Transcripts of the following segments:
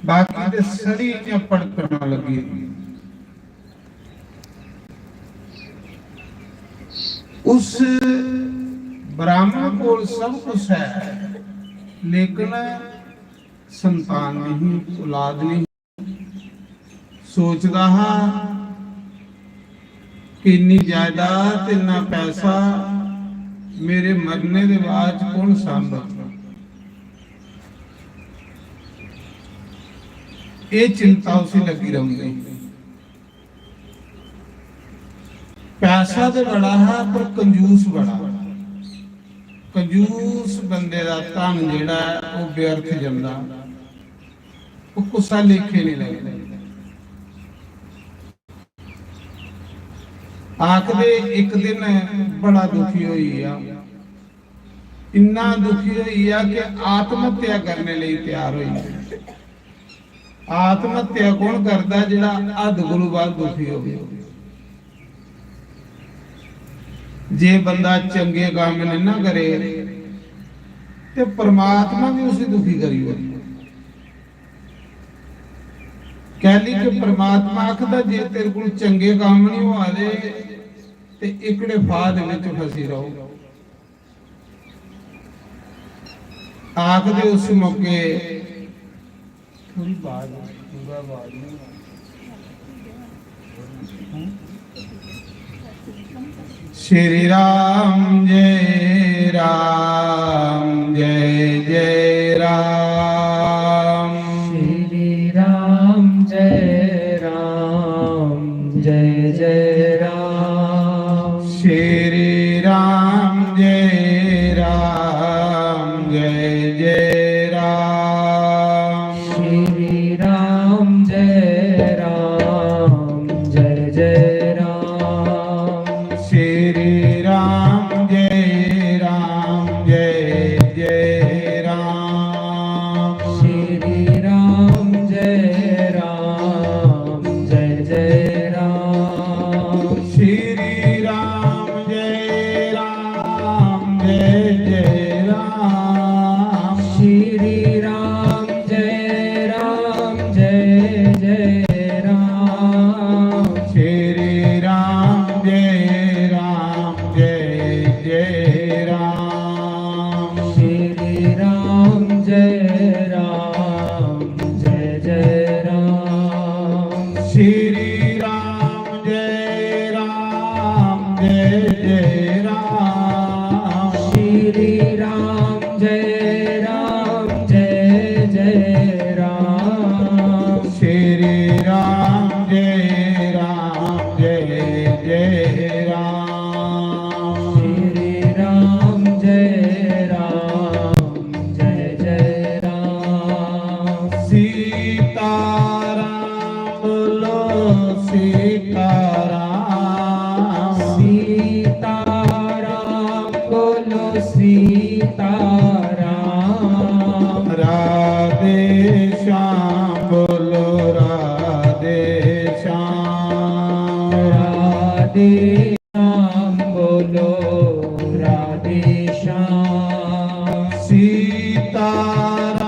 बाकी ते सड़ी झपड़ करने लगी। उस ब्राह्मण को सब कुछ है, लेकिन संतान नहीं, औलाद नहीं। सोचता हाँ कि इन्नी जायदाद, इन्ना पैसा मेरे मरने के बाद कौन सांभेगा। ये चिंता उसे लगी रहूंगी। पैसा तो बड़ा है पर कंजूस बड़ा। कंजूस बंदे का धन जिहड़ा है वो व्यर्थ जांदा, वो कुसा लेखे नहीं लगदा। आखदे एक दिन बड़ा दुखी होई आ, इन्ना दुखी होई आ कि आत्महत्या करने लई तैयार होई। आत्महत्या कौन करदा? जिहड़ा हद कोलों वध दुखी हो गया। जे बंदा चंगे काम नहीं ना करे ते परमात्मा भी उसे दुखी करी हो। कह ली कि परमात्मा आखदा जे तेरे को चंगे काम नहीं हो आले ते इकड़े फाद विच फसी रहो। आखदे उस मौके थोड़ी बात पूरा बात नहीं श्री राम जय राम जय जय राम, श्री राम जय राम जय जय राम, श्री राम जय राम जय जय राम, श्री राम जय राम जय जय राम, श्री राम जय राम जय जय राम, श्री राम जय राम जय जय राम, श्री राम जय राम जय जय राम, श्री राम जय राम जय जय राम, श्री राम जय राम जय जय राम, श्री राम जय राम जय जय राम, श्री राम जय राम जय जय राम, श्री राम जय राम जय जय राम, श्री राम जय राम जय जय राम, श्री राम जय राम जय जय राम, सीताराम बोलो सीताराम, सीताराम बोलो सीताराम, राधे श्याम बोलो राधे श्याम, राधे श्याम बोलो राधे श्याम, सीताराम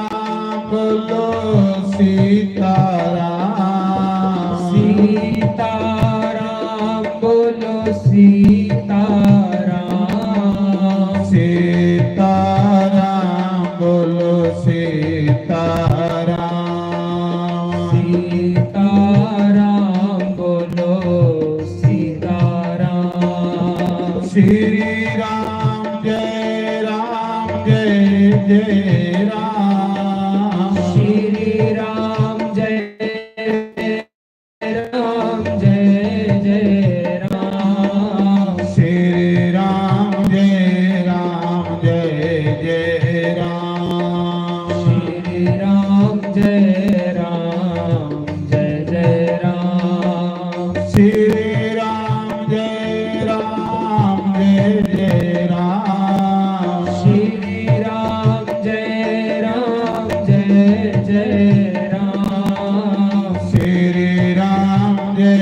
बोलो सीताराम, सीताराम बोलो सीताराम, सीताराम बोलो सीताराम, सीताराम बोलो सीताराम, श्री राम जय जय राम, श्री राम जय राम जय जय राम, श्री राम जय जय राम, श्री राम जय राम जय जय राम, श्री राम जय जय राम, श्री राम जय राम जय जय राम, श्री राम जय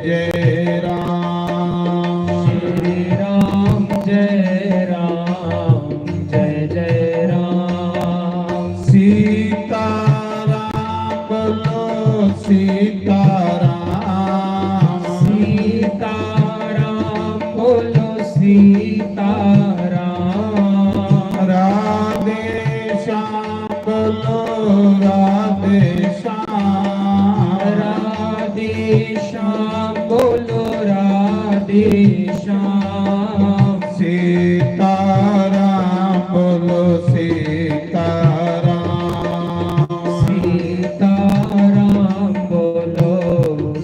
जय राम, श्री राम जय राम जय जय राम, सीता श्याम बोलो राधे श्याम, राधे श्याम बोलो राधे श्याम, सीताराम बोलो सीताराम, सीताराम बोलो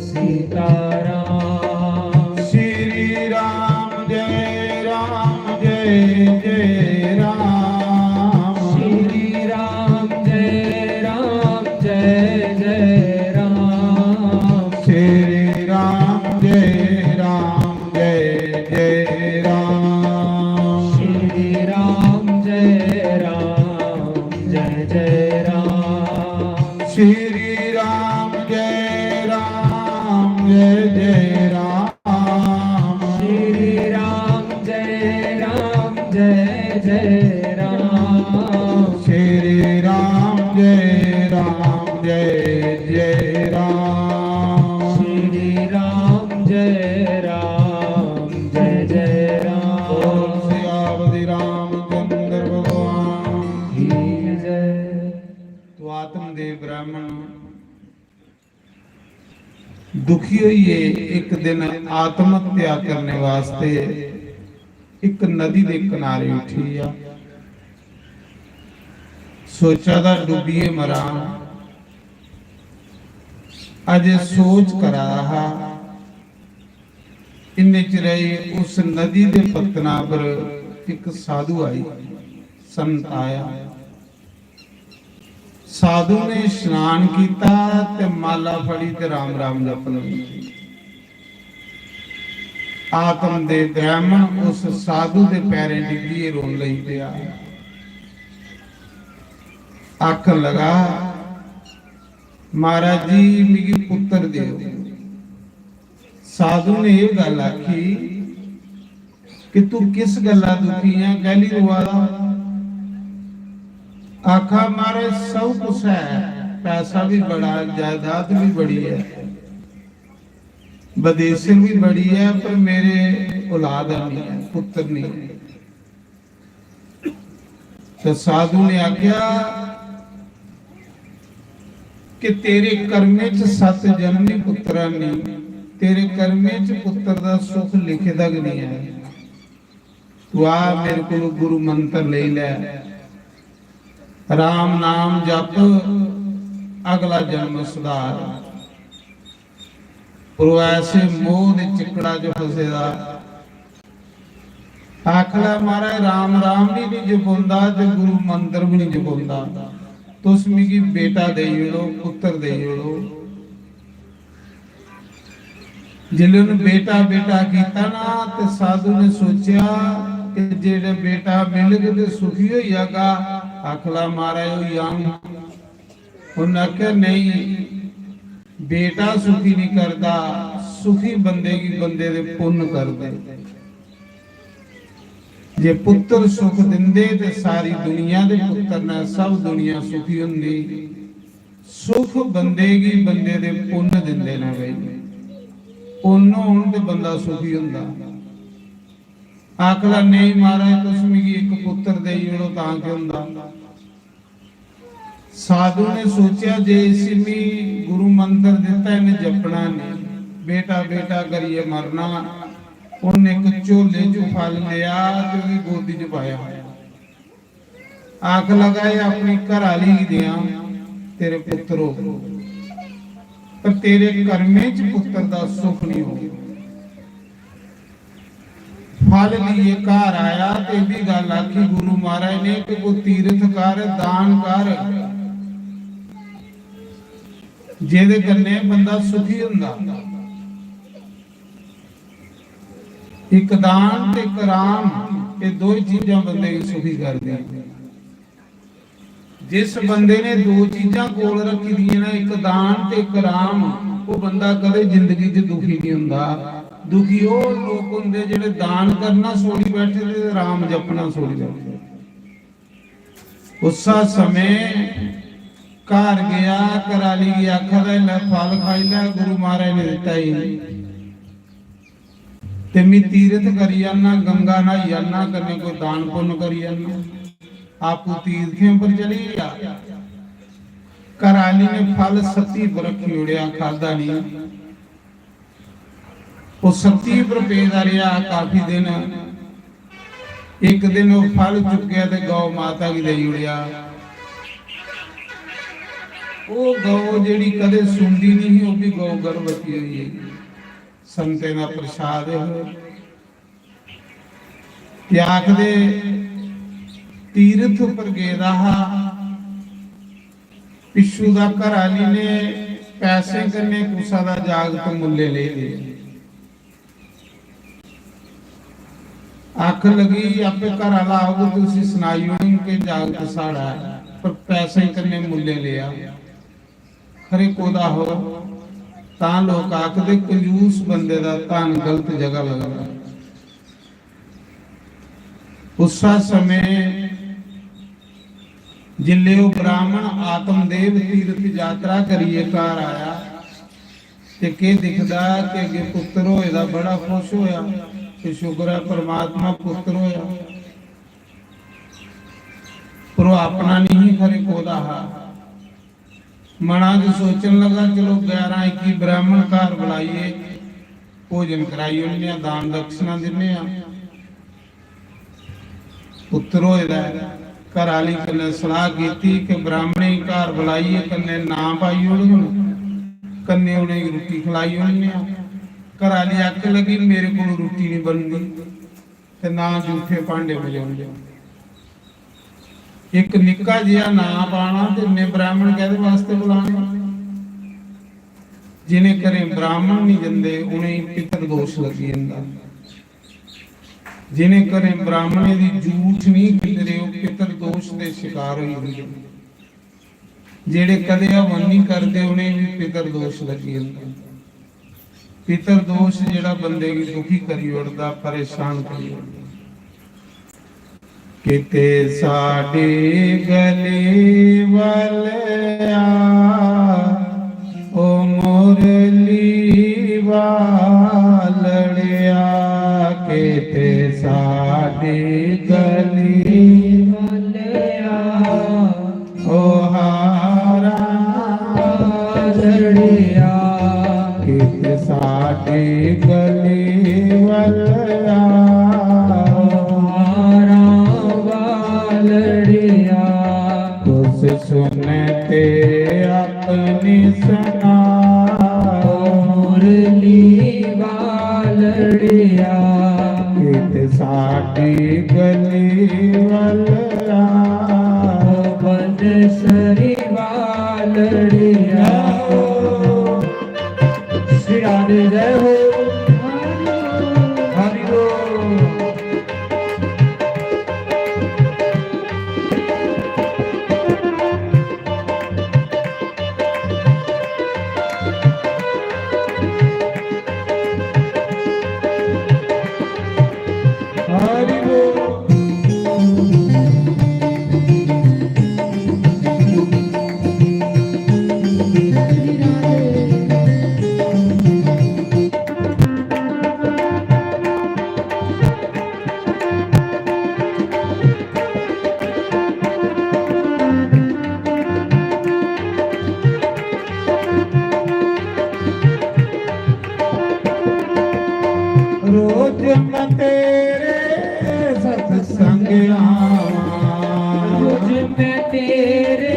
सीताराम, श्री राम जय जय राम, श्री राम जय जय राम, श्री राम जय जय राम, श्री राम जय जय राम, श्री राम जय जय राम, श्री राम जय जय राम, श्री राम जय जय राम, श्री राम जय जय राम। बोल सियावति रामचंद्र भगवान की जय। तो आत्मदेव ब्राह्मण दुखी हुई है। एक दिन आत्महत्या करने वास्ते एक नदी के किनारे उठी आ, सोचा था डूबिए मरा, अजे सोच करा रहा। इन्ने चिरे उस नदी के पत्तना पर एक साधु आई, संत आया। साधु ने स्नान किया ते माला फड़ी ते राम राम जपन लगी। आत्मदेव ब्राह्मण उस साधु के पैरे डिग्गी रोन लई पिया, आखन लगा महाराज जी मिगी पुत्र दियो। साधु ने यह गल आखी कि तू किस गल्ला दुखी है, कहली रोवादा। आखा महाराज सब कुछ है, पैसा भी बड़ा, जायदाद भी बड़ी है, बदेशर भी बड़ी है, पर मेरे औलाद नहीं है, पुत्र नहीं है। तो साधु ने आख्या कि तेरे कर्मे च 7 जन्मी पुत्रा नहीं, तेरे कर्मे च पुत्र दा सुख लिखे तक नहीं है। तू आ मेरे को गुरु मंत्र ले ले, राम नाम जप, अगला जन्म सुधार। और ऐसे मोह दे चिकड़ा जो फसेदा, आखला महाराज राम राम भी नहीं जपोंदा ते गुरु मंत्र भी नहीं जपोंदा, तुस मिगी बेटा दे ओड़ो, पुत्र दे ओड़ो। जिले ने बेटा बेटा कीता ना, ते साधु ने सोचा कि जेड़े बेटा मिल गए ते सुखी हो जाएगा। आखला महाराज हो यंग, उन्हें आख्या नहीं, बेटा सुखी नहीं करता, सुखी बंदे की बंदे दे पुण्य कर दे। जे पुत्र सुख दिंदे ते सारी दुनिया दे पुत्र ने सब दुनिया सुखी हुंदी। सुख बंदे की बंदे दे पुण्य दिंदे ने भाई, पुण्य होण ते बंदा सुखी हुंदा। आखला नहीं महाराज तुस मिगी एक पुत्र दे ओड़ो तां कि हुंदा। साधु ने सोचा जे सिमी गुरु मंत्र दिता इन्हें जपना नहीं, बेटा बेटा करिए मरना। उन्हें एक झोले चो फल लिया ते ओदी गोदी च पाया, आख लगाए अपनी घराली दिया तेरे पुत्र हो, पर तेरे कर्मे च पुत्र दा सुख नहीं हो। फल लिए घर आया ते भी गल आखी गुरु महाराज ने कि कोई तीर्थ कर, दान कर, जेदे कन्ने बंदा सुखी हुंदा। एक दान ते एक राम, ये दो ही चीजां बंदे की सुखी कर दी। जिस बंदे ने दो चीजां कोल रखी दी ना, एक दान ते एक राम, वो बंदा कदे जिंदगी च दुखी नहीं हुंदा। दुखी वो लोग हुंदे जिहड़े दान करना सोड़ी बैठे ते राम जपना सोड़ी बैठे। उस समय घर गया, कराली की आखा दा ले फल खाई लै, गुरु महाराज ने दिता ही ते मैं तीर्थ करी जाना, गंगा नहाई जाना, कन्ने कोई दान पुण्य करी जाना। आपू तीर्थों पर चली जा। कराली ने फल सती पर खियोड़िया खादा नहीं। वो सती पर पेदा रहा काफी दिन। एक दिन वो फल चुक्या ते गौ माता की दई उड़िया। वो गौ जिहड़ी कदे सुंदी नहीं, वो भी गौ गर्भवती हुई है। संते का प्रसाद आखदे तीर्थ पर गेदा पिछू का घराली ने पैसे कन्ने कुसा का जाग तो मुल्ले ले लिया। आख लगी आपे घर वाला आओगे तुसी सुनाई होनी के जाग तो साड़ा है, पर पैसे कन्ने मुल्ले लिया। खरे कोदा हो तां लोग आखदे कंजूस बंदे दा धन गलत जगह लगदा। उस समय जिले वो ब्राह्मण आत्मदेव तीर्थ यात्रा करिए घर आया ते के दिखदा कि अगे पुत्र होएदा, बड़ा खुश होया कि शुक्र है परमात्मा पुत्र होया। पर वो अपना नहीं खरे कोदा हा। मना जो सोचन लगा चलो 11-21 ब्राह्मण घर बुलाइए, भोजन कराइए, उन्हें दान दक्षिणा दिने। पुत्र होएदा घराली कन्ने सलाह की कि ब्राह्मणे घर बुलाइए, कन्ने ना पाई कन्ने उन्हें रोटी खिलाई होनी। घराली आख लगी मेरे को रोटी नहीं बनती ते ना जूठे भांडे बजाउंदे। एक निक्का जिहा ना पाना ते इन्ने ब्राह्मण कहदे वास्ते बुलाने। जिन्हें घरे ब्राह्मण नहीं जंदे उन्हें पितर दोष लगी जांदा। जिन्हें घरे ब्राह्मणे दी झूठ नहीं कितरे वो पितर दोष के शिकार होई हुंदे। जेड़े कदे हवन नहीं करते उन्हें भी पितर दोष लगी जांदा। पितर दोष जेड़ा बंदे की दुखी करी उड़दा, परेशान करी उड़दा। किते साडे गले वालिया ओ मुरली वालड़िया। किते साडे गले वालिया ओ हारा वालड़िया। किते साडे गले वालिया सुनते अपनी सुना मुरली वालड़िया। कित साडी गली वालड़ा बंसरी वालड़िया। श्री राधे जय हो हरि बोल। रोज मैं तेरे सत्संग आवां। रोज मैं तेरे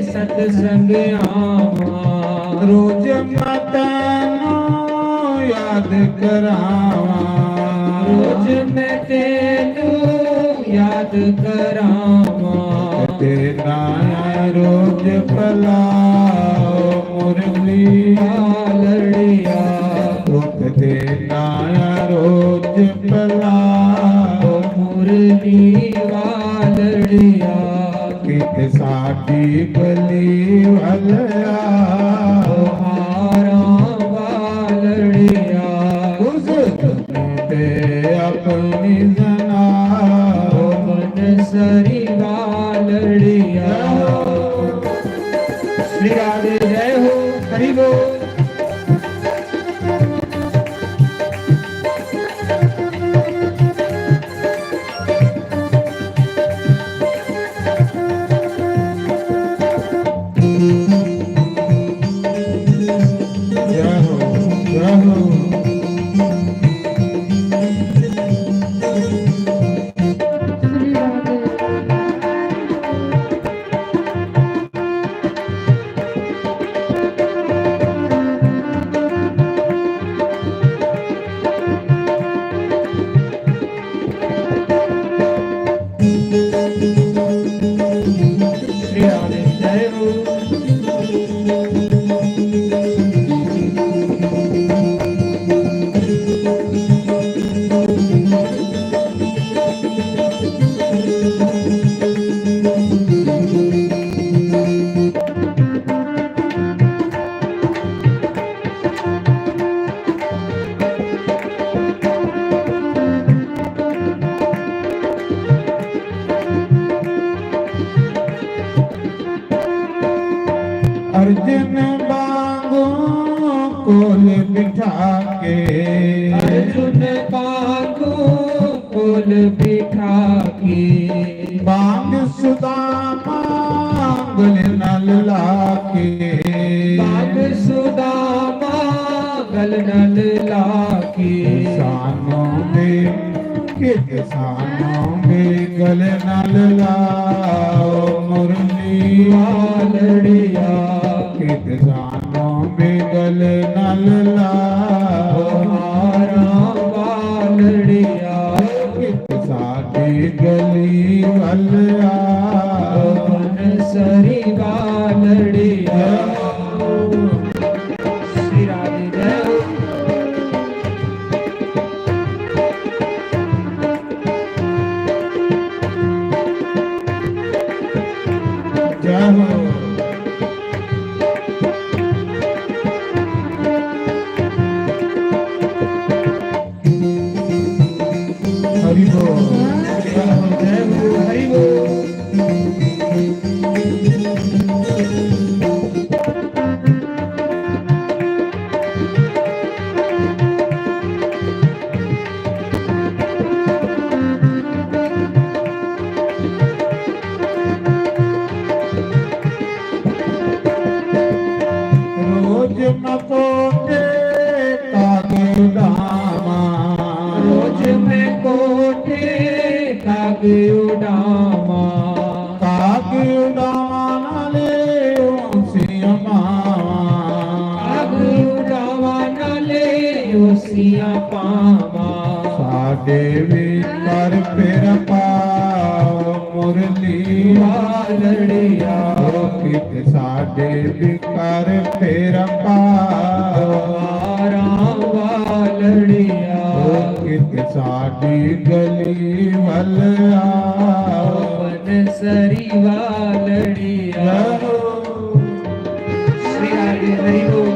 सत्संग आवां। रोज मैं तैनू याद करावां। रोज मैं तेनू याद करावां। तेरा रोज भलाओ मुरली वालड़िया। देना रोज भलाओ मुरली वालड़िया। कित साडी गली वालड़ा हारा वालड़िया। उस ते अपनी जना बंसरी वालड़िया। श्री राधे जय हो हरि बोल। जय हो अर्जुन बांगो कोल बिठा के अर्जुन बांगो कोल बिठा के बांग सुदामा गल नल लाके बाग सुदामा गल नल लाके किसानों में किसानों में गल नल लाओ मुरली वालड़िया किसानों में गल नल लाओ हारा वालड़िया साडी गली वल आओ सरी वालड़िया श्री राधे जय हो जय हो हरि बोल जय हो हरि बोल रोज मकोटे कागे उडामा रोज मैं कोठे काग उडामा कागे उडामा नाले ओसिया मावा काग उडावा नाले ओसिया पावा साडे भी कर फिर पाओ मुरली वालड़िया कित साडे भी कर फिर पाओ राम वालड़िया कित साडी गली वल आओ वन सरी वालड़िया श्री हरि हरि बोल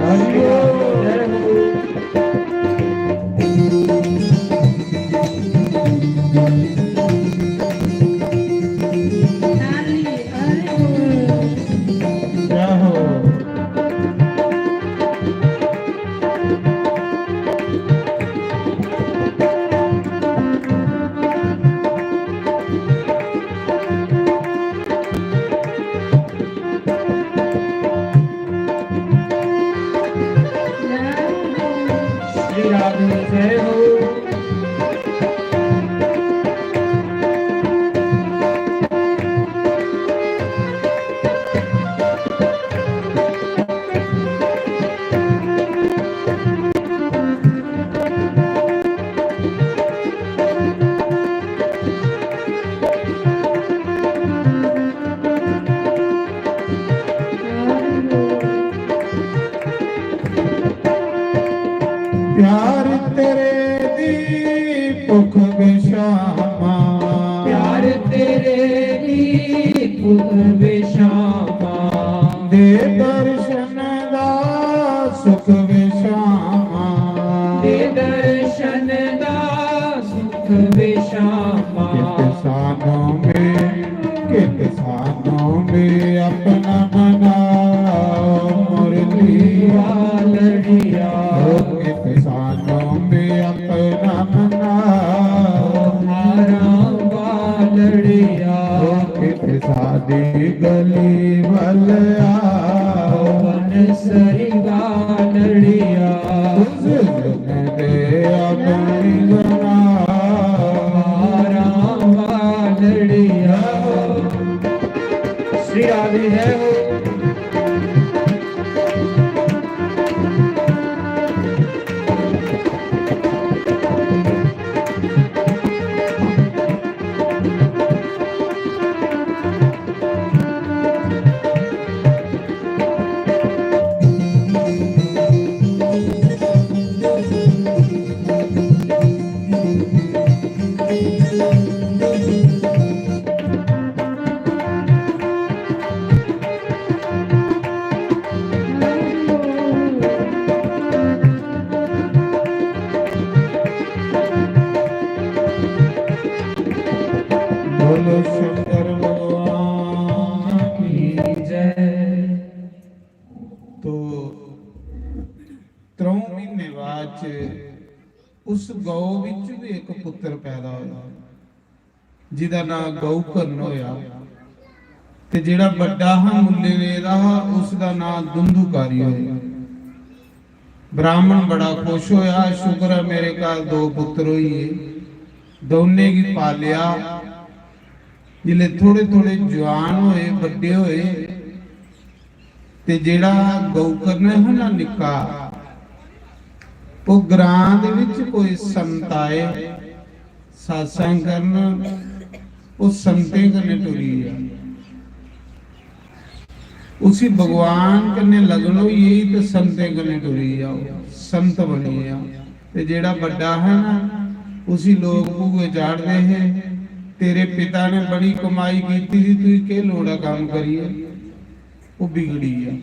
हरि बोल। जय हो जय हो श्री राधे जय हो प्यार तेरे दी भुख विशामा प्यार तेरे दी पुख विशामा दे दर्शन दा सुख विशामा दे दर्शन दा सुख विशामा किसानों में अपना मनाओ मुरली वालड़िया किसानों में अपना मनाओ हारा वालड़िया सादी गली वल आओ वन सरी वालड़िया दे अपनी जना हारा वालड़िया श्री राधे जय हो ਬਾਅਦ ਚ ਉਸ ਗਊ ਵਿੱਚ ਵੀ ਇੱਕ ਪੁੱਤਰ ਪੈਦਾ ਹੋਇਆ ਜਿਹਦਾ ਨਾਮ ਗਊਕਰਨ ਹੋਇਆ ਤੇ ਜਿਹੜਾ ਵੱਡਾ ਮੁੱਲੇ ਨੇ ਦਾ ਉਸ ਦਾ ਨਾਮ ਦੁੰਦੂਕਾਰੀ ਹੋਇਆ। ਬ੍ਰਾਹਮਣ ਬੜਾ ਖੁਸ਼ ਹੋਇਆ, ਸ਼ੁਕਰ ਹੈ ਮੇਰੇ ਘਰ ਦੋ ਪੁੱਤਰ ਹੋਈਏ। ਦੋਨੇ ਕੀ ਪਾਲਿਆ, ਜਿਲੇ ਥੋੜੇ ਥੋੜੇ ਜਵਾਨ ਹੋਏ ਵੱਡੇ ਹੋਏ ਤੇ ਜਿਹੜਾ ਗਊਕਰਨ ਹੈ ਨਾ ਨਿੱਕਾ, ਉਹ ਗ੍ਰਾਂ ਦੇ ਵਿੱਚ ਕੋਈ ਸੰਤ ਆਏ satsang ਕਰਨ, ਉਹ संते करने टुरी है। उसी भगवान कने लगन हुई तो संते कने टुरी जाओ, संत बनी आ। ते जेड़ा बड़ा है ना उसी लोग भूगे चाड़ते हैं, तेरे पिता ने बड़ी कमाई की थी, तू के लोड़ा काम करिए, वो बिगड़ी है,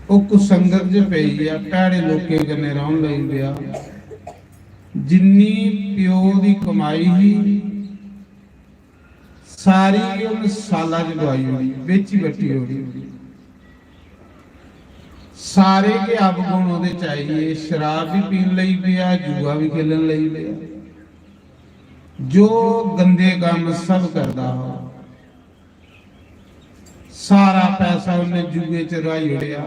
वो कुसंगत च पई है, भैड़े लोके कने रहन लग पिया। जिन्नी प्यो दी कमाई ही सारी उन साला च लुआई होनी, बेची बटी होनी। सारे के अवगुण ओदे चाहिए, शराब भी पीन लई पिया, जुआ भी खेलन लई पिया, जो गंदे काम सब करदा हो। सारा पैसा उन्हें जुए च राई उड़िया।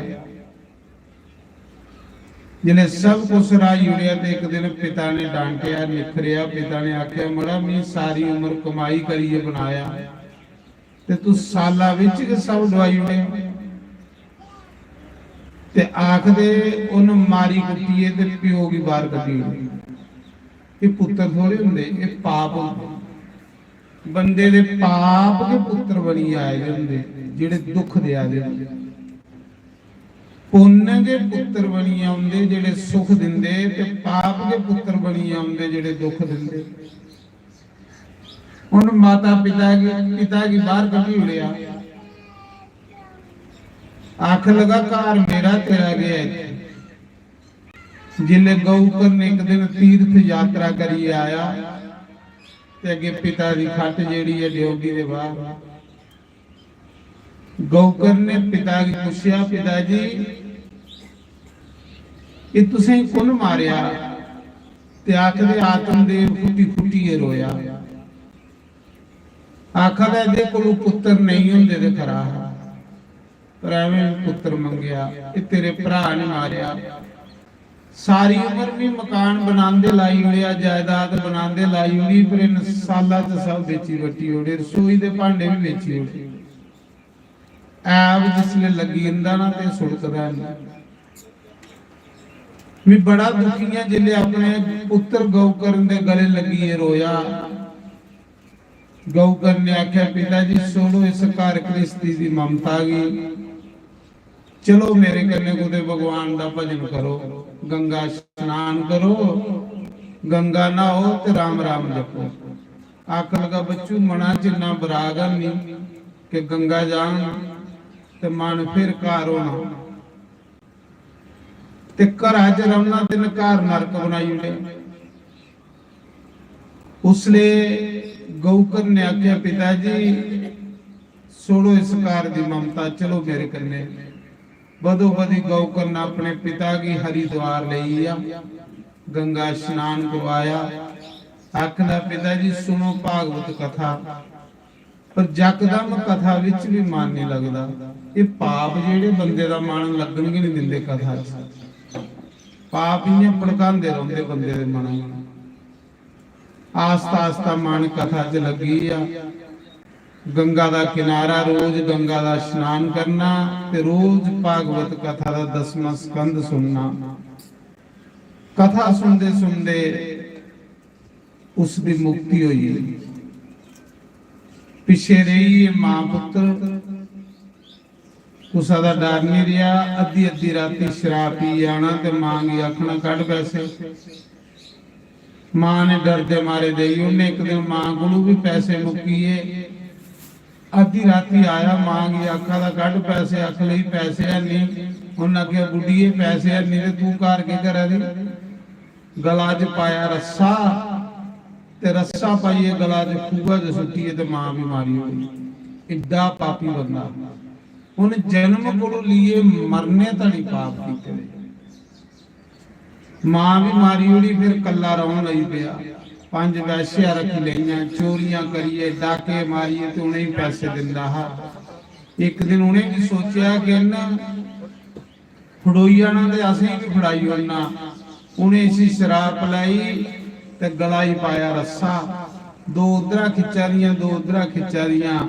जिन्हें सब कुछ राई उड़िया तो एक दिन पिता ने डांटिया, निखरिया। पिता ने आख्या मड़ा मैं सारी उम्र कमाई करिए बनाया ते तू साला विच के सब डवाई उड़िया। ते आखदे उन मारी कुट्टीए ते प्यो की बार कटी। ये पुत्र थोड़े हुंदे, ये पाप हुंदे। बंदे दे पाप के पुत्र बनी आए हुंदे, जिहड़े दुख दे आदे हुंदे। पुण्य के पुत्र बनी आउंदे जिहड़े सुख दिंदे, ते पाप के पुत्र बनी आउंदे जिहड़े दुख दिंदे। हुण माता पिता की बाहर कभी उड़िया, आख लगा घर मेरा तेरा गया इत्थे। जिले गऊकरण एक दिन तीर्थ यात्रा करिए आया ते अगे पिता की खट जेड़ी है ड्योगी दे बाहर। गऊकरण ने पिता की पूछया, पिताजी ये तुसें कुन मारिया? ते आखदे आत्मदेव फुटी फुटी रोया। आखदा दे कोल पुत्र नहीं हुंदे ते खरा, पर एवें पुत्र मंगया। ये तेरे भरा ने मारिया। सारी उम्र भी मकान बनांदे लाई उड़िया, जायदाद बनांदे लाई उड़ी, पर इन साला च सब बेची बटी उड़े, रसोई दे भांडे भी बेची उड़े। ऐब जिसले लगी इंदा ना ते सुड़कदा नहीं। मैं बड़ा दुखी है जिले अपने पुत्र गऊकरण दे गले लगी रोया। गऊकरण ने आख्या, पिताजी सुनो, इस घर गृहस्थी दी ममता गई, चलो मेरे कन्ने कुते भगवान दा भजन करो, गंगा स्नान करो, गंगा नहाओ ते राम राम जपो। आख लगा बच्चू मना जिन्ना बरागा नहीं कि गंगा जान ते मन फिर घर होना, ते घर च रवना दिन घर नरक बनाई उड़े। उसले गऊकरण ने आख्या, पिताजी छोड़ो इस घर की ममता, चलो मेरे कन्ने। बदो बदी गऊकरण अपने पिता की हरिद्वार ले आया, गंगा स्नान करवाया। आखदा, पिताजी सुनो भागवत कथा, पर जकदम कथा विच भी मन नहीं लगदा। ये पाप जेड़े बंदे दा मन लगन ही नहीं दिंदे कथा च। पाप इयां भड़कांदे रहिंदे बंदे दे मन नूं। आस्ता आस्ता मन कथा च लगी आ। गंगा दा किनारा, रोज गंगा दा स्नान करना ते रोज भागवत कथा दा 10वां स्कंद सुनना। कथा सुनदे सुनदे उसकी मुक्ति हुई। पिछे रही मां पुत्र, कुसा दा डर नहीं रहा। अद्धी अद्धी राती शराब पी आना ते मां की आखना कढ़ पैसे। मां ने डरदे मारे दई। उन्हें एक दिन मां कोलों भी पैसे मुक्कीए। अद्धी राती आया, मां की आखा दा कढ़ पैसे। आख लई पैसे है नहीं। उन्हें आख्या, बुढ़ीए पैसे है नहीं ते तू घर के करा दी? गला च पाया रस्सा ते रस्सा पाइए गला च खूहा च सुट्टीए ते मां भी मारी होई। इड्डा पापी बंदा। उन जन्म को लिए मरने तड़ी पाप कीते। ਮਾਂ ਵੀ ਮਾਰੀ ਉੜੀ, ਫਿਰ ਕੱਲਾ ਰੌਣ ਲਈ ਪਿਆ। 5 ਵੈਸ਼ਿਆ ਰੱਖ ਲਈਆਂ, ਚੋਰੀਆਂ ਕਰੀਏ, ਡਾਕੇ ਮਾਰੀਏ ਤੇ ਉਹਨੇ ਹੀ ਪੈਸੇ ਦਿੰਦਾ ਹਾ। ਇੱਕ ਦਿਨ ਉਹਨੇ ਵੀ ਸੋਚਿਆ ਕਿ ਇਹਨਾਂ ਫੜੋਈ ਜਾਣਾ ਤੇ ਅਸੀਂ ਵੀ ਫੜਾਈ ਉਹਨਾਂ। ਉਹਨੇ ਇਸੀ ਸ਼ਰਾਬ ਪਲਾਈ ਤੇ ਗਲਾਈ ਪਾਇਆ ਰੱਸਾ। 2 ਉਧਰਾਂ ਖਿੱਚਾ ਦੀਆਂ, 2 ਉਧਰਾਂ ਖਿੱਚਾ ਦੀਆਂ।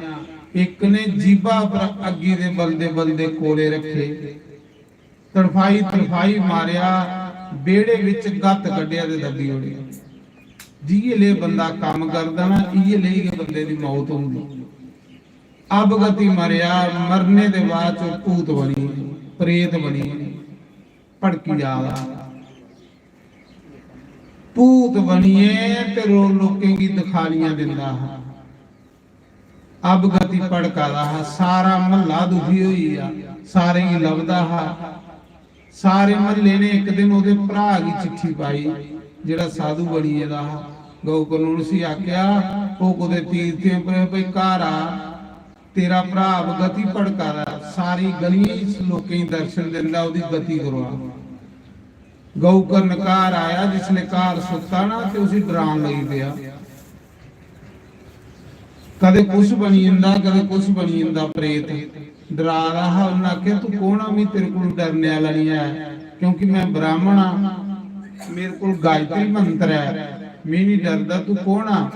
ਇੱਕ ਨੇ ਜੀਭਾ ਪਰ ਅੱਗੀ ਦੇ ਬਲਦੇ ਬਲਦੇ ਕੋਲੇ ਰੱਖੇ, ਤੜਫਾਈ ਤੜਫਾਈ ਮਾਰਿਆ, ਬੇੜੇ ਵਿੱਚ ਗੱਤ ਕੱਢਿਆ ਤੇ ਦੱਬੀ ਉੜੀ। ਜਿਹੇ ਲਈ ਬੰਦਾ ਕੰਮ ਕਰਦਾ ਨਾ, ਇਹ ਲਈ ਬੰਦੇ ਦੀ ਮੌਤ ਹੁੰਦੀ। ਅਬਗਤੀ ਮਰਿਆ, ਮਰਨੇ ਦੇ ਬਾਅਦ ਚ ਭੂਤ ਬਣੀ, ਪ੍ਰੇਤ ਬਣੀ, ਭੜਕੀ ਜਾਵਾ ਭੂਤ ਬਣੀਏ ਤੇ ਲੋਕਾਂ ਦੀ ਦਿਖਾਲੀਆਂ ਦਿੰਦਾ ਹੈ। ਅਬਗਤੀ ਭੜਕਾ ਰਹਾ, ਸਾਰਾ ਮਹੱਲਾ ਦੁਖੀ ਹੋਈ ਆ, ਸਾਰੇ ਹੀ ਲੱਭਦਾ ਹੈ। ਸਾਰੇ ਮਹੱਲੇ ਨੇ ਇੱਕ ਦਿਨ ਉਹਦੇ ਭਰਾ ਦੀ ਚਿੱਠੀ ਪਾਈ, ਜਿਹੜਾ ਸਾਧੂ ਬਣੀ ਇਹਦਾ ਗਊ ਕਾਨੂੰਨ ਸੀ। ਆਖਿਆ ਉਹ ਕੋਦੇ ਤੀਰਥੇ ਪਈ ਘਰ ਆ, ਤੇਰਾ ਭਰਾ ਅਬਗਤੀ ਭੜਕਾ ਰਹਾ, ਸਾਰੀ ਗਲੀ ਲੋਕਾਂ ਹੀ ਦਰਸ਼ਨ ਦਿੰਦਾ, ਉਹਦੀ ਗਤੀ ਕਰਵਾ। ਗਊ ਕਰਨ ਘਰ ਆਇਆ, ਜਿਸਨੇ ਘਰ ਸੁੱਤਾ ਨਾ ਤੇ ਉਸੇ ਡਰਾਉਣ ਲਈ ਪਿਆ। ਕਦੇ ਕੁਛ ਬਣੀ ਜਾਂਦਾ, ਕਦੇ ਕੁਛ ਬਣੀ ਜਾਂਦਾ, ਪ੍ਰੇਤ ਡਰਾ ਰਹਾ। ਉਹਨਾਂ ਆਖਿਆ ਤੂੰ ਕੌਣ ਆ? ਮੈਂ ਤੇਰੇ ਕੋਲ ਡਰਨੇ ਵਾਲਾ ਨਹੀਂ ਹੈ, ਕਿਉਂਕਿ ਮੈਂ ਬ੍ਰਾਹਮਣ ਆ, ਮੇਰੇ ਕੋਲ ਗਾਇਤਰੀ ਮੰਤਰ ਹੈ, ਮੈਂ ਨਹੀਂ ਡਰਦਾ। ਤੂੰ ਕੌਣ ਆ?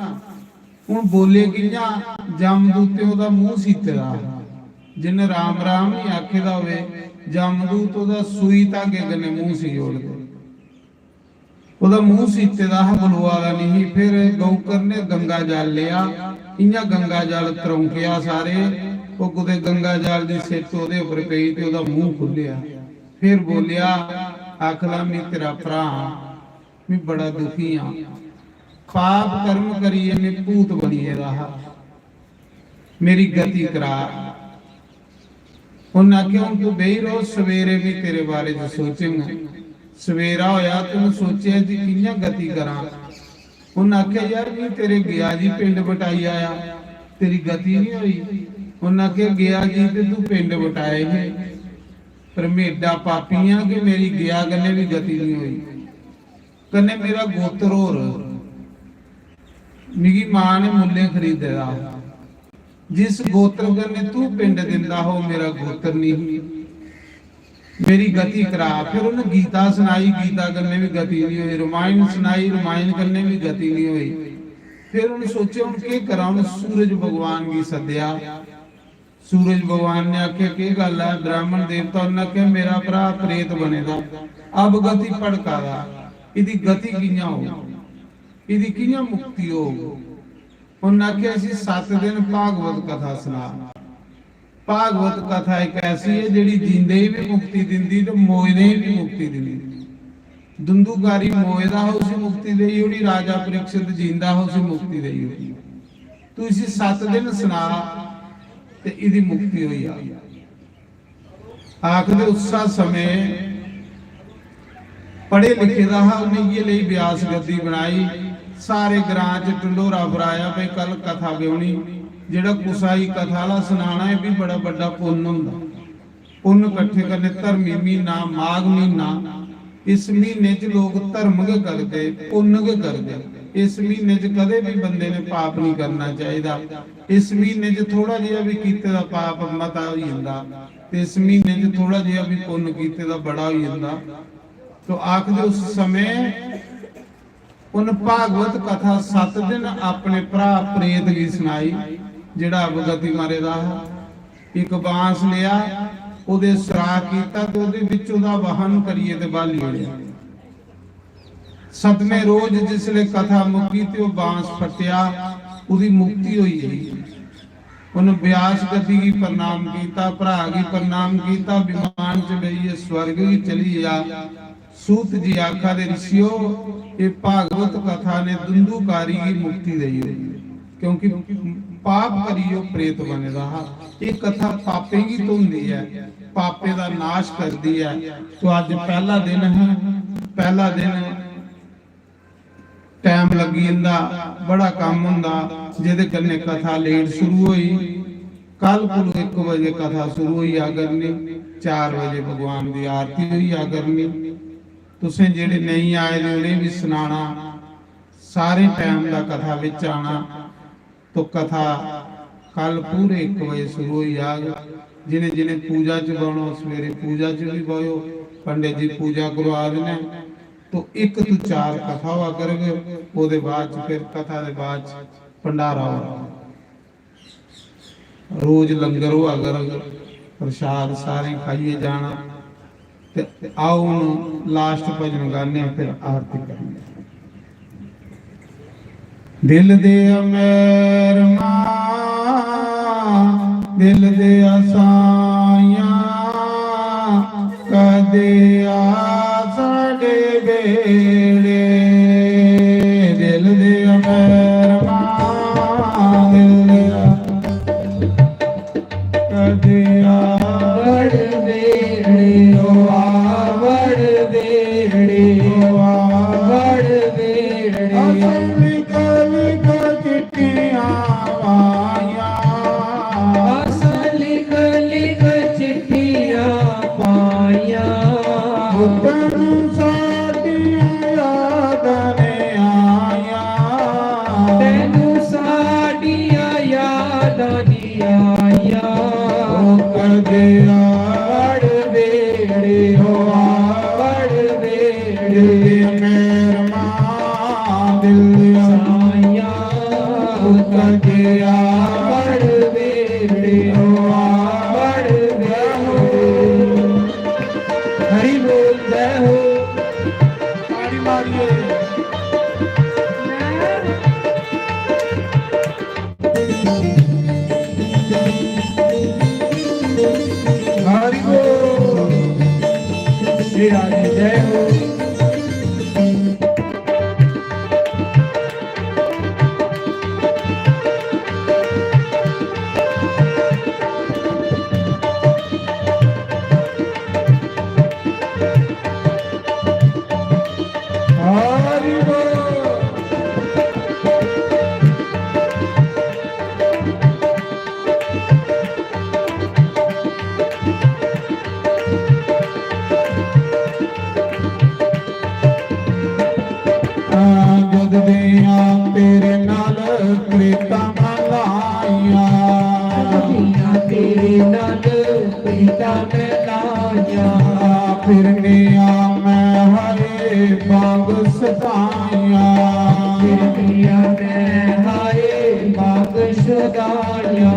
ਹੁਣ ਬੋਲੇ ਕਿੰਨਾ? ਜਮਦੂਤ ਉਹਦਾ ਮੂੰਹ ਸੀਤਦਾ, ਜਿੰਨੇ ਰਾਮ ਰਾਮ ਨਹੀਂ ਆਖੇਦਾ ਹੋਵੇ, ਜਮਦੂਤ ਉਹਦਾ ਸੂਈ ਧਾਗੇ ਗੰਨੇ ਮੂੰਹ ਸੀ ਜੋੜਦੇ, ਉਹਦਾ ਮੂੰਹ ਸੀਤੇ ਦਾ ਬਲੂਆ ਦਾ ਨਹੀਂ। ਫਿਰ ਗਊਕਰ ਨੇ ਗੰਗਾ ਜਲ ਲਿਆ, ਇੰਨਾ ਗੰਗਾ ਜਲ ਤਰੌਂਕਿਆ ਸਾਰੇ। ਉਹ ਕੁਦੇ ਗੰਗਾ ਜਲ ਦੀ ਸਿੱਟ ਉਹਦੇ ਉੱਪਰ ਪਈ ਤੇ ਉਹਦਾ ਮੂੰਹ ਖੁੱਲਿਆ। ਫਿਰ ਬੋਲਿਆ, ਆਖਲਾ ਮੈਂ ਤੇਰਾ ਭਰਾ, ਮੈਂ ਬੜਾ ਦੁਖੀ ਆ, ਪਾਪ ਕਰਮ ਕਰੀਏ ਨੇ ਭੂਤ ਬਣੀਏ ਰਹਾ, ਮੇਰੀ ਗਤੀ ਕਰਾ। ਉਹਨਾਂ ਕਿਉਂ ਤੂੰ ਬਈ ਰੋ, ਸਵੇਰੇ ਵੀ ਤੇਰੇ ਬਾਰੇ ਚ ਸੋਚਾਂਗਾ। ਸਵੇਰਾ ਹੋਇਆ ਤੈਨੂੰ ਸੋਚਿਆ ਜੀ ਕਿੰਨਾ ਗਤੀ ਕਰਾਂ। ਉਹਨਾਂ ਆਖਿਆ ਯਾਰ ਵੀ ਤੇਰੇ ਗਿਆ ਜੀ ਪਿੰਡ ਬਟਾਈ ਆਇਆ, ਤੇਰੀ ਗਤੀ ਨਹੀਂ ਹੋਈ। ਉਹਨਾਂ ਆਖਿਆ ਗਿਆ ਜੀ ਤੇ ਤੂੰ ਪਿੰਡ ਬਟਾਏ ਹੈ, ਪਰ ਮੇਡਾ ਪਾਪੀਆਂ ਕਿ ਮੇਰੀ ਗਿਆ ਗੱਲੇ ਵੀ ਗਤੀ ਨਹੀਂ ਹੋਈ। ਕਨੇ ਮੇਰਾ ਗੋਤਰ ਹੋਰ ਮੇਰੀ ਮਾਂ ਨੇ ਮੁੱਲੇ ਖਰੀਦਿਆ, ਜਿਸ ਗੋਤਰ ਗੰਨੇ ਤੂੰ ਪਿੰਡ ਦਿੰਦਾ ਹੋ, ਮੇਰਾ ਗੋਤਰ ਨਹੀਂ, ਮੇਰੀ ਗਤੀ ਕਰਾ। ਫਿਰ ਉਹਨੇ ਗੀਤਾ ਸੁਣਾਈ, ਗੀਤਾ ਕਰਨੇ ਵੀ ਗਤੀ ਨਹੀਂ ਹੋਈ। ਰਾਮਾਇਣ ਸੁਣਾਈ, ਰਾਮਾਇਣ ਕਰਨੇ ਵੀ ਗਤੀ ਨਹੀਂ ਹੋਈ। ਫਿਰ ਉਹਨੇ ਸੋਚਿਆ ਹੁਣ ਕੀ ਕਰਾਂ। ਉਹਨੇ ਸੂਰਜ ਭਗਵਾਨ ਕੀ ਸੱਦਿਆ। ਸੂਰਜ ਭਗਵਾਨ ਨੇ ਆਖਿਆ ਕੀ ਗੱਲ ਹੈ? ਬ੍ਰਾਹਮਣ ਦੇਵਤਾ ਉਹਨਾਂ ਆਖਿਆ ਮੇਰਾ ਭਰਾ ਪ੍ਰੇਤ ਬਣੇਗਾ, ਅਬ ਗਤੀ ਭੜਕਾਦਾ, ਇਹਦੀ ਗਤੀ ਕਿੰਨਾ ਹੋ, ਇਹਦੀ ਕਿੰਨਾ ਮੁਕਤੀ ਹੋ। ਉਹਨਾਂ ਆਖਿਆ ਅਸੀਂ 7 ਦਿਨ ਭਾਗਵਤ ਕਥਾ ਸੁਣਾ। ਭਾਗਵਤ ਕਥਾ ਇੱਕ ਐਸੀ ਹੈ ਜਿਹੜੀ ਜਿੰਦੇ ਵੀ ਮੁਕਤੀ ਦਿੰਦੀ ਤੇ ਮੋਏ ਦੇ ਵੀ ਮੁਕਤੀ ਦਿੰਦੀ। ਦੁੰਦੂਕਾਰੀ ਮੋਏ ਦਾ ਹੋ ਸੀ ਮੁਕਤੀ ਦੇਈ ਹੋਣੀ, ਰਾਜਾ ਪ੍ਰੀਖਿਤ ਜਿੰਦਾ ਹੋ ਸੀ ਮੁਕਤੀ ਦੇਈ ਹੋਣੀ। ਤੂੰ ਇਸੇ 7 ਦਿਨ ਸੁਣਾ ਤੇ ਇਹਦੀ ਮੁਕਤੀ ਹੋਈ ਆ। ਆਖਦੇ ਉਸਾ ਸਮੇਂ ਪੜੇ ਲਿਖੇ ਦਾ ਉਹਨੇ ਇਹ ਲਈ ਬਿਆਸ ਗੱਦੀ ਬਣਾਈ। ਸਾਰੇ ਗ੍ਰਾਂ ਚ ਢੰਡੋਰਾ ਫਰਾਇਆ ਬਈ ਕੱਲ ਕਥਾ ਵਿਉਣੀ। ਜਿਹੜਾ ਕੁਸਾਈ ਕਥਾ ਵਾਲਾ ਸੁਣਾਣਾ ਇਹ ਵੀ ਬੜਾ ਵੱਡਾ ਪੁੰਨ ਹੁੰਦਾ। ਪੁੰਨ ਇਕੱਠੇ ਕਰਨੇ। ਧਰਮੀ ਮਹੀਨਾ ਮਾਘ ਮਹੀਨਾ, ਇਸ ਮਹੀਨੇ ਚ ਲੋਕ ਧਰਮ ਕੇ ਕਰਦੇ, ਪੁੰਨ ਕੇ ਕਰਦੇ। ਇਸ ਮਹੀਨੇ ਚ ਕਦੇ ਵੀ ਬੰਦੇ ਨੇ ਪਾਪ ਨਹੀਂ ਕਰਨਾ ਚਾਹੀਦਾ। ਇਸ ਮਹੀਨੇ ਚ ਥੋੜਾ ਜਿਹਾ ਵੀ ਕੀਤੇ ਦਾ ਪਾਪ ਮਤਾ ਹੋ ਜਾਂਦਾ ਤੇ ਇਸ ਮਹੀਨੇ ਚ ਥੋੜਾ ਜਿਹਾ ਵੀ ਪੁੰਨ ਕੀਤੇ ਦਾ ਬੜਾ ਹੋ ਜਾਂਦਾ। तो आखदे उस समय उन भागवत कथा 7 दिन अपने भरा प्रेत की सुनाई जिहड़ा अवगति मारे दा एक बांस लिया ओदे सरा कीता ते ओदे विच ओदा वाहन करिए ते बाली होया। 7वें रोज जिसले कथा मुक्की ते ओ बांस फटिया ओदी मुक्ति हुई। उन व्यास गति की प्रणाम कीता, भरा की प्रणाम कीता, विमान च गई स्वर्ग की चली जा। सूत जी आखा दे ऋषियों ये भागवत कथा ने दुंदुकारी की मुक्ति दी है क्योंकि पाप करियो प्रेत बने रहा। ये कथा पापे की तो हुंदी है, पापे दा नाश कर दी है। तो आज पहला दिन है, पहला दिन टाइम लगी इंदा बड़ा काम हुंदा जिहदे कन्ने कथा लेट शुरू हुई। कल को 1 बजे कथा शुरू हुई आ करनी, 4 बजे भगवान की आरती हुई आ करनी। ਤੁਸੀਂ ਜਿਹੜੇ ਨਹੀਂ ਆਏ ਨੇ ਉਹਨੇ ਵੀ ਸੁਣਾਣਾ ਸਾਰੇ ਟਾਈਮ ਦਾ ਕਥਾ ਵਿੱਚ ਆਣਾ। तो कथा कल पूरे 1 बजे शुरू हुई आग जिन्हें जिन्हें पूजा च बनो सवेरे पूजा च भी बोयो पंडित जी पूजा करवा देने तो 1 तो 4 कथा हुआ करगे ओदे बाद फिर कथा दे बाद भंडारा हुआ रोज लंगर हुआ करगे प्रसाद सारे खाइए जाना ते आओ लास्ट भजन गाने फिर आरती करेंगे। दिल दे अमेर दिल दे आसाइया कदे आ साडे बेड़े दिल दे अमेर दिल दे कदे आवड़ बेड़े ओ आवड़ बेड़े ओ आवड़ बेड़े तेरे नाल प्रीता मलाइया तेरे नाल प्रीता मलाइया फिरने मैं हरे बाग सदाइया फिरने मैं हरे बाग सदाइया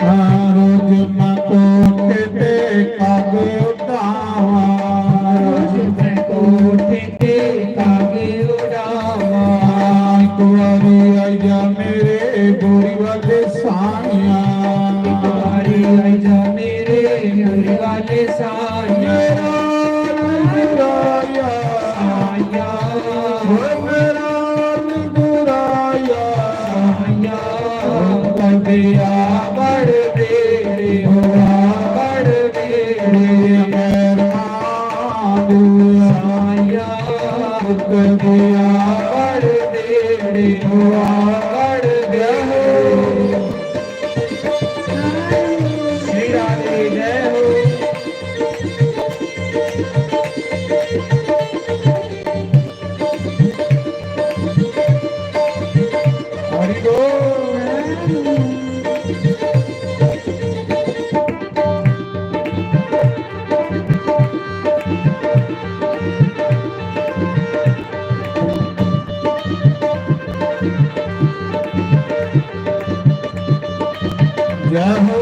ਰੋਜ ਮੈਂ ਕੋਠੇ ਤੇ ਕਾਗ ਉਡਾਵਾਂ ਰੋਜ਼ ਮੈਂ ਕੋਠੇ ਤੇ ਕਾਗ ਉਡਾਵਾਂ ਇੱਕ ਵਾਰੀ ਆਈ ਜਾ ਮੇਰੇ ਗੋਰੀ ਵਾਲੇ ਸਾਈਆਂ ਇੱਕ ਵਾਰੀ ਆਈ ਜਾ ਮੇਰੇ ਗੁਰ ਵਾਲੇ ਸਾਈਆਂ ਮੇਰਾ ਗੁਰਾਇਆ ਸਾਈਆਂ ਕਬਿਆ ਬੜ ਬੇੜੇ ਹੋਆ ਬੜ ਬੇੜੇ ਸਾਈਆਂ ਕਬਿਆ ਬੜ ਬੇੜੇ ਹੋਆ ਬੜ ਬੇੜੇ श्री राधे जय हो। हरि बोल जय हो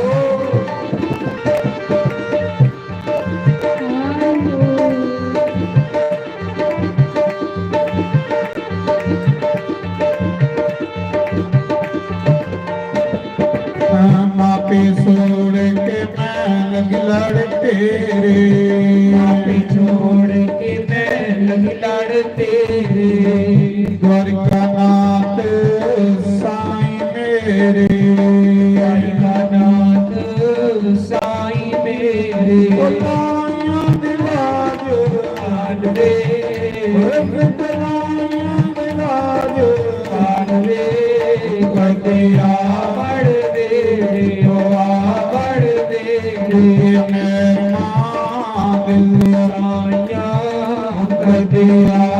मापे छोड़ के मैं लग लड़ तेरे मापे छोड़ के मैं लगी लड़ तेरे द्वारिका नाथ साईं मेरे द्वारिका नाथ साईं मेरे लाया दिलाज आनवे लाया दिलाज आनवे कटिया बड़ बेड़े होआ बड़ बेड़े मैं मां दिल साईं कटिया